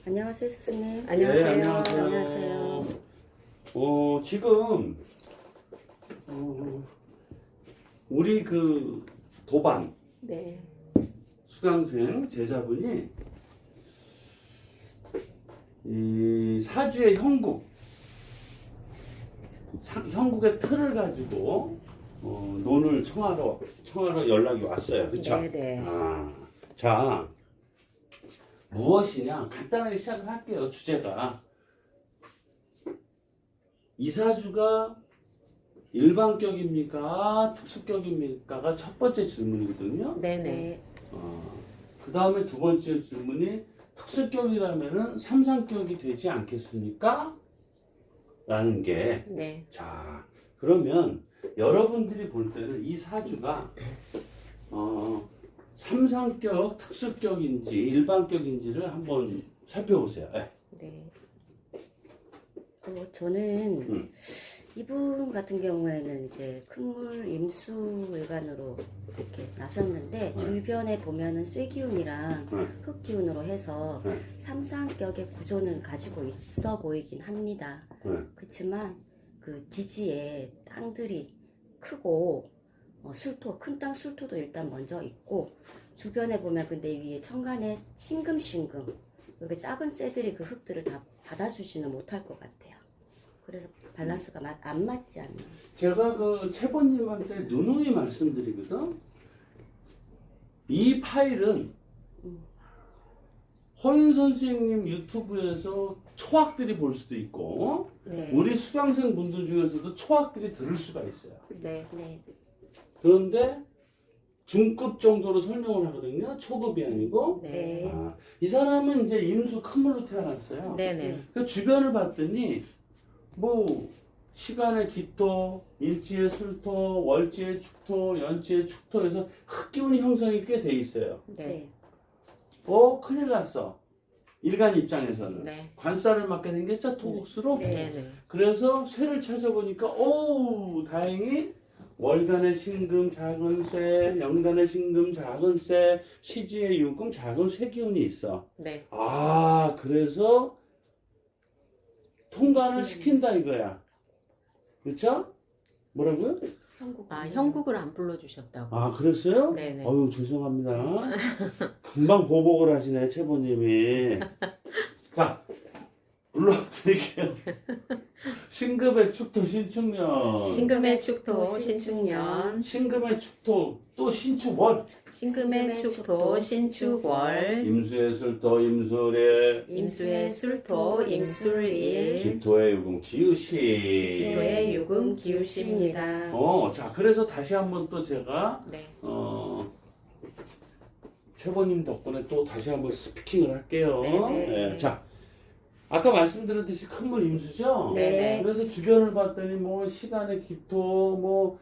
안녕하세요, 스님. 안녕하세요. 네, 안녕하세요. 안녕하세요. 지금 우리 그 도반 네. 수강생 제자분이 이 사주의 형국의 틀을 가지고 논을 청하러 연락이 왔어요. 그쵸? 네네. 자, 무엇이냐? 간단하게 시작을 할게요. 주제가 이 사주가 일반격입니까? 특수격입니까가 첫 번째 질문이거든요. 네네. 그 다음에 두 번째 질문이 특수격이라면은 삼상격이 되지 않겠습니까? 라는 게, 네. 자, 그러면 여러분들이 볼 때는 이 사주가 삼상격, 특수격인지 일반격인지를 한번 살펴보세요. 네. 저는 이분 같은 경우에는 이제 큰물 임수일간으로 이렇게 나셨는데 주변에 보면은 쇠기운이랑 흙기운으로 해서 삼상격의 구조는 가지고 있어 보이긴 합니다. 그렇지만 그 지지에 땅들이 크고 술토, 큰 땅 술토도 일단 먼저 있고 주변에 보면 근데 위에 천간에 싱금싱금 이렇게 작은 쇠들이 그 흙들을 다 받아주지는 못할 것 같아요. 그래서 밸런스가 안 맞지 않나. 제가 그 채번님한테 누누이 말씀드리거든. 이 파일은 허윤 선생님 유튜브에서 초학들이 볼 수도 있고 네. 우리 수강생 분들 중에서도 초학들이 들을 수가 있어요. 네. 네. 그런데 중급 정도로 설명을 하거든요. 초급이 아니고. 네. 이 사람은 이제 임수 큰물로 태어났어요. 네네. 그 주변을 봤더니 뭐 시간의 기토, 일지의 술토, 월지의 축토, 연지의 축토에서 흙기운이 형성이 꽤 돼 있어요. 네. 큰일 났어. 일간 입장에서는. 네. 관살을 맞게 생겼죠, 토국수로. 네네. 그래서 쇠를 찾아보니까, 다행히 월간의 신금 작은 쇠, 연간의 신금 작은 쇠, 시지의 유금 작은 쇠 기운이 있어. 네. 그래서 통관을 시킨다 이거야. 그렇죠? 뭐라고요? 형국을 안 불러주셨다고. 그랬어요? 네네. 어유 죄송합니다. 금방 보복을 하시네, 채보님이. 자, 불러드릴게요. 신금의 축토 신축년. 신금의 축토 신축년. 신금의 축토 또 신축월. 신금의 축토 신축월. 임수의 술토 임술일. 임수의 술토 임술일. 기토의 유금 기우시. 기토의 유금 기우시입니다. 자, 그래서 다시 한번 또 제가 네. 최보님 덕분에 또 다시 한번 스피킹을 할게요. 네. 자, 아까 말씀드렸듯이 큰물 임수죠? 네. 그래서 주변을 봤더니 뭐 시간의 기토, 뭐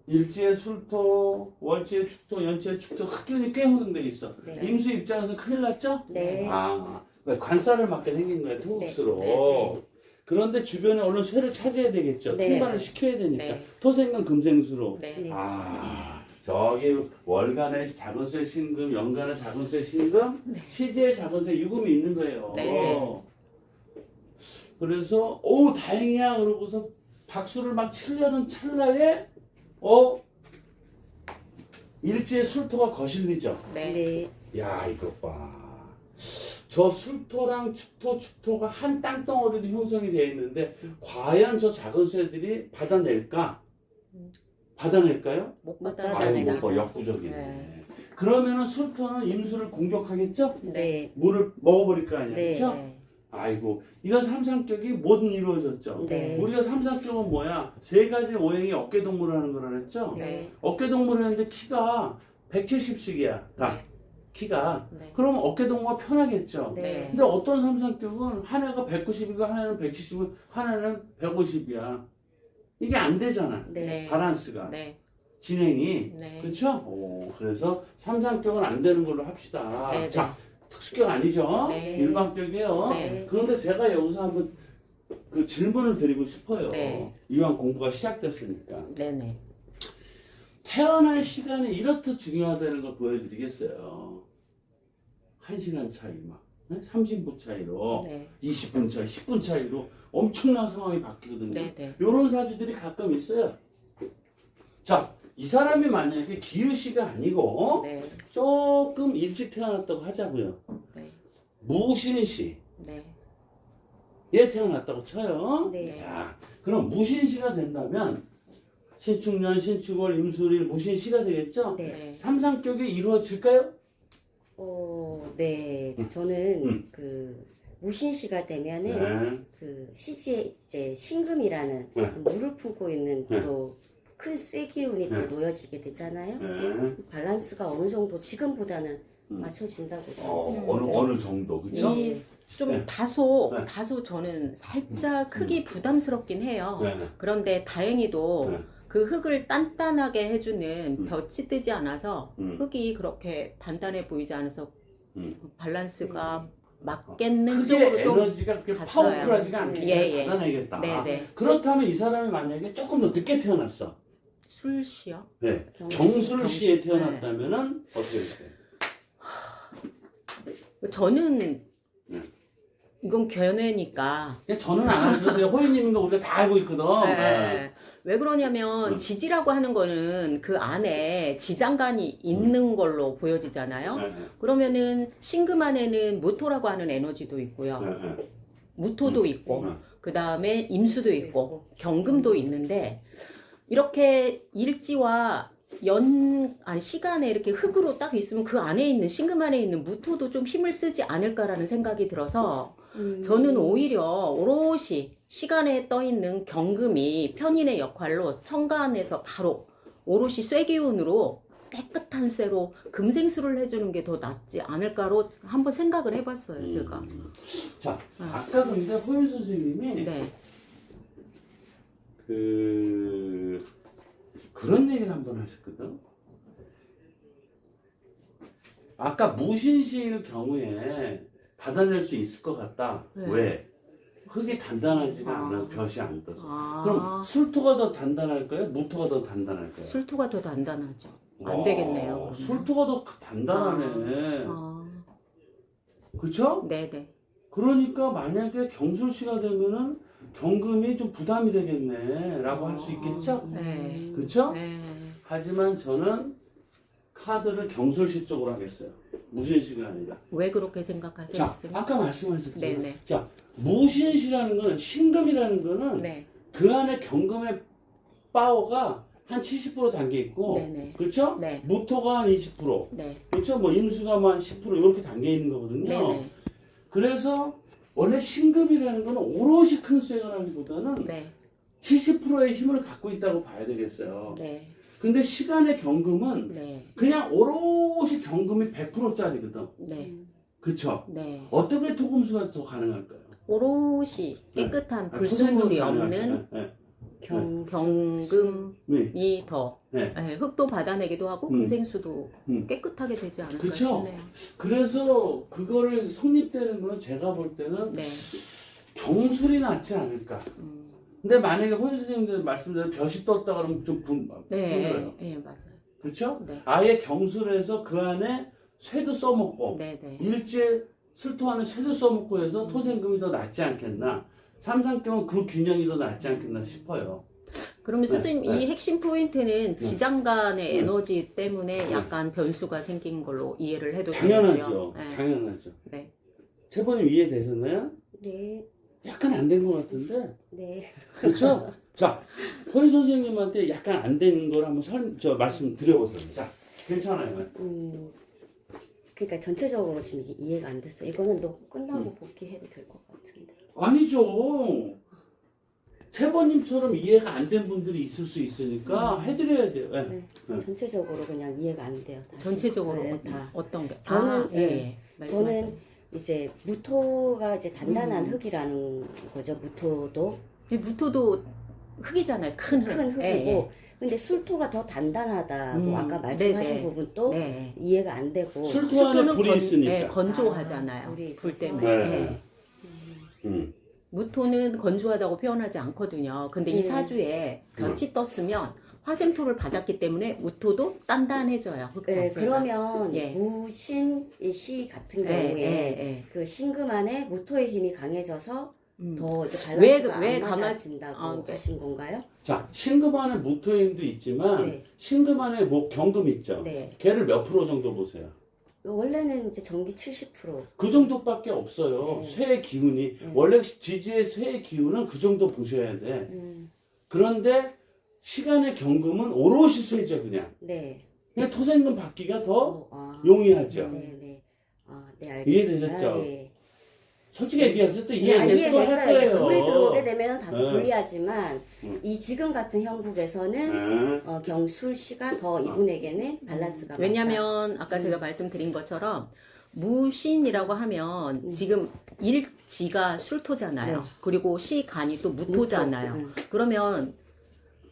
일지의 술토, 월지의 축토, 연지의 축토, 흙기운이 꽤 형성돼 있어. 네. 임수 입장에서 큰일 났죠? 네. 관살을 맞게 생긴 거야, 토국수로. 네. 그런데 주변에 얼른 쇠를 찾아야 되겠죠. 네. 통관을 시켜야 되니까. 네. 토생금 금생수로. 네. 네. 저기 월간의 작은 쇠 신금, 연간의 작은 쇠 신금, 시지의 작은 쇠 유금이 있는 거예요. 네. 그래서 다행이야 그러고서 박수를 막 치려는 찰나에 일지의 술토가 거실리죠. 네. 네. 야, 이것 봐. 저 술토랑 축토가 한 땅덩어리로 형성이 되어 있는데 과연 저 작은 쇠들이 받아낼까? 받아낼까요? 못 못 받아내다. 역부족이네. 네. 그러면은 술토는 임수를 공격하겠죠? 네. 물을 먹어버릴 거 아니야, 네. 그렇죠? 네. 이건 삼상격이 못 이루어졌죠. 네. 우리가 삼상격은 뭐야? 세 가지 오행이 어깨동무를 하는 거라 그랬죠? 네. 어깨동무를 했는데 키가 170씩이야, 다. 키가. 네. 그러면 어깨동무가 편하겠죠? 네. 근데 어떤 삼상격은 하나가 190이고 하나는 170이고 하나는 150이야. 이게 안 되잖아. 네. 바란스가. 네. 진행이. 네. 그렇죠? 그래서 삼상격은 안 되는 걸로 합시다. 네. 자, 특수격 아니죠? 네. 일반격이에요. 네. 그런데 제가 여기서 한번 그 질문을 드리고 싶어요. 네. 이왕 공부가 시작됐으니까. 네네. 태어날 시간이 이렇듯 중요하다는 걸 보여드리겠어요. 1시간 차이 막. 30분 차이로, 네. 20분 차이, 10분 차이로 엄청난 상황이 바뀌거든요. 네. 이런 사주들이 가끔 있어요. 자, 이 사람이 만약에 기읒이가 아니고 네. 조금 일찍 태어났다고 하자고요. 네. 무신시. 네. 얘 태어났다고 쳐요. 네. 야, 그럼 무신시가 된다면 신축년, 신축월, 임술일 무신시가 되겠죠? 네. 네. 삼상격이 이루어질까요? 네. 저는 그 무신시가 되면은 네. 그 시지에 이제 신금이라는 네. 그 물을 품고 있는 네. 또 큰 쇠기운이 네. 또 놓여지게 되잖아요. 네. 밸런스가 어느 정도 지금보다는 음. 맞춰진다고 저는. 어느 정도, 그죠? 좀 네. 다소 네. 저는 살짝 흙이 부담스럽긴 해요. 네. 그런데 다행히도 네. 그 흙을 단단하게 해주는 음. 볕이 뜨지 않아서 흙이 그렇게 단단해 보이지 않아서 음. 밸런스가 맞겠는 크게 쪽으로 좀 에너지가 그렇게 갔어요. 파워풀하지가 않게 예. 받아내겠다. 네네. 그렇다면 이 사람이 만약에 조금 더 늦게 태어났어. 술시요? 네. 경술. 경술시에 경술. 태어났다면은 어떻게 될까요? 저는 네. 이건 견해니까 그냥 저는 안 하셔도 돼요. 호이님인 거 우리가 다 알고 있거든. 네. 왜 그러냐면 음. 지지라고 하는 거는 그 안에 지장간이 있는 걸로 보여지잖아요. 네. 그러면은 신금 안에는 무토라고 하는 에너지도 있고요. 네. 무토도 있고 음. 그 다음에 임수도 있고 경금도 있는데 이렇게 일지와 시간에 이렇게 흙으로 딱 있으면 그 안에 있는 신금 안에 있는 무토도 좀 힘을 쓰지 않을까라는 생각이 들어서 저는 오히려 오롯이 시간에 떠 있는 경금이 편인의 역할로 천간에서 바로 오롯이 쇠기운으로 깨끗한 쇠로 금생수를 해주는 게 더 낫지 않을까로 한번 생각을 해봤어요, 제가. 자, 아까 근데 호윤 선생님이 네. 그런 얘기를 한번 하셨거든. 아까 무신시일 경우에 받아낼 수 있을 것 같다. 네. 왜? 흙이 단단하지가 않아. 벼이 안 떠서. 아. 그럼 술토가 더 단단할까요? 무토가 더 단단할까요? 술토가 더 단단하죠. 안 와, 되겠네요. 그러면. 술토가 더 단단하네. 아, 그쵸? 네네. 그러니까 만약에 경술시가 되면은 경금이 좀 부담이 되겠네. 라고 할 수 있겠죠? 네. 그쵸? 네. 하지만 저는 카드를 경술시 쪽으로 하겠어요. 무신시가 아니라. 왜 그렇게 생각하세요? 자, 선생님? 아까 말씀하셨잖아요. 네네. 자, 무신시라는 거는, 신금이라는 거는 네. 그 안에 경금의 파워가 한 70% 담겨 있고, 네네. 그렇죠? 네. 무토가 한 20%, 네. 그렇죠? 뭐 임수가 뭐 한 10% 이렇게 담겨 있는 거거든요. 네네. 그래서 원래 신금이라는 거는 오롯이 큰 쇠가라기보다는 네. 70%의 힘을 갖고 있다고 봐야 되겠어요. 네. 근데 시간의 경금은 네. 그냥 오롯이 경금이 100%짜리거든. 네. 그쵸? 네. 어떤 게 토금수가 더 가능할까요? 오롯이 깨끗한 아, 불순물이 토생금 없는 가능할까요? 네. 경금이 네. 더 네. 흙도 받아내기도 하고 금생수도 깨끗하게 되지 않을까 그쵸? 싶네요. 그래서 그거를 성립되는 건 제가 볼 때는 네. 경술이 낫지 않을까. 근데 만약에 호연 선생님들 말씀대로 벼이 떴다 그러면 좀 네. 힘들어요. 네, 맞아요. 그렇죠? 네. 아예 경술해서 그 안에 쇠도 써먹고 네, 네. 일제 술토 안에 쇠도 써먹고 해서 토생금이 더 낫지 않겠나. 삼상경은 그 균형이 더 낫지 않겠나 싶어요. 그러면 선생님 네. 이 핵심 포인트는 지장간의 네. 에너지 때문에 약간 변수가 생긴 걸로 이해를 해도 당연하죠. 되겠죠? 네. 당연하죠. 네. 채번님 이해되셨나요? 네. 약간 안 된 것 같은데. 네. 그렇죠? 자, 호연 선생님한테 약간 안 된 걸 한번 말씀드려보세요. 자, 괜찮아요. 그러니까 전체적으로 지금 이게 이해가 안 됐어. 이거는 너 끝나고 복귀해도 될 것 같은데. 아니죠. 채번님처럼 이해가 안 된 분들이 있을 수 있으니까 해드려야 돼요. 네. 네. 네. 전체적으로 그냥 이해가 안 돼요. 다시. 전체적으로 네, 다. 어떤 게? 저는, 예, 예. 말씀하세요. 저는 이제 무토가 이제 단단한 흙이라는 거죠. 무토도 근데 무토도 흙이잖아요. 큰 흙. 큰 흙이고. 예, 근데 술토가 더 단단하다고 아까 말씀하신 네네. 부분도 네. 이해가 안 되고. 술토 안에 불이 있으니까. 네, 건조하잖아요. 불이 불 있어서. 때문에. 네. 네. 무토는 건조하다고 표현하지 않거든요. 근데 이 사주에 볕이 떴으면 화생토를 받았기 때문에 무토도 단단해져요. 흙 네, 자체가. 그러면 예. 무신 씨 같은 예, 경우에 예, 그 신금 안에 무토의 힘이 강해져서 예. 더 이제 왜 밸런스가 안 강하- 맞아진다고 네. 하신 건가요? 자, 신금 안에 무토의 힘도 있지만 네. 신금 안에 뭐 경금 있죠. 네. 걔를 몇 프로 정도 보세요. 원래는 이제 전기 70%. 그 정도밖에 없어요. 네. 쇠의 기운이 네. 원래 지지의 쇠의 기운은 그 정도 보셔야 돼. 그런데 시간의 경금은 오롯이 쇠죠 그냥. 네. 그냥 토생금 받기가 더 아, 용이하죠. 네, 네. 아, 네, 알겠습니다. 이해되셨죠? 예. 솔직히 얘기해서 또 예, 이해 안 됐을 할 이해됐어요. 이제 거예요. 불이 들어오게 되면 다소 네. 불리하지만 음. 이 지금 같은 형국에서는 네. 경술 씨가 더 이분에게는 밸런스가 왜냐면 아까 제가 말씀드린 것처럼 무신이라고 하면 지금 일지가 술토잖아요. 네. 그리고 시간이 또 맞다. 무토잖아요. 그러면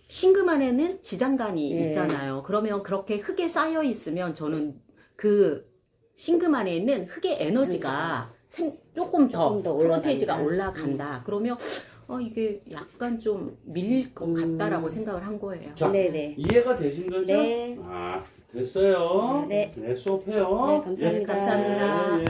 신금 안에는 지장간이 예. 있잖아요. 그러면 그렇게 흙에 쌓여 있으면 저는 그 신금 안에 있는 흙의 에너지가 조금 더 더 프론테이지가 올라간다. 올라간다. 그러면 이게 약간 좀 밀릴 것 같다라고 생각을 한 거예요. 자, 네네. 이해가 되신 거죠? 네. 아, 됐어요. 네. 수업해요. 네, 감사합니다. 네, 감사합니다. 예, 예.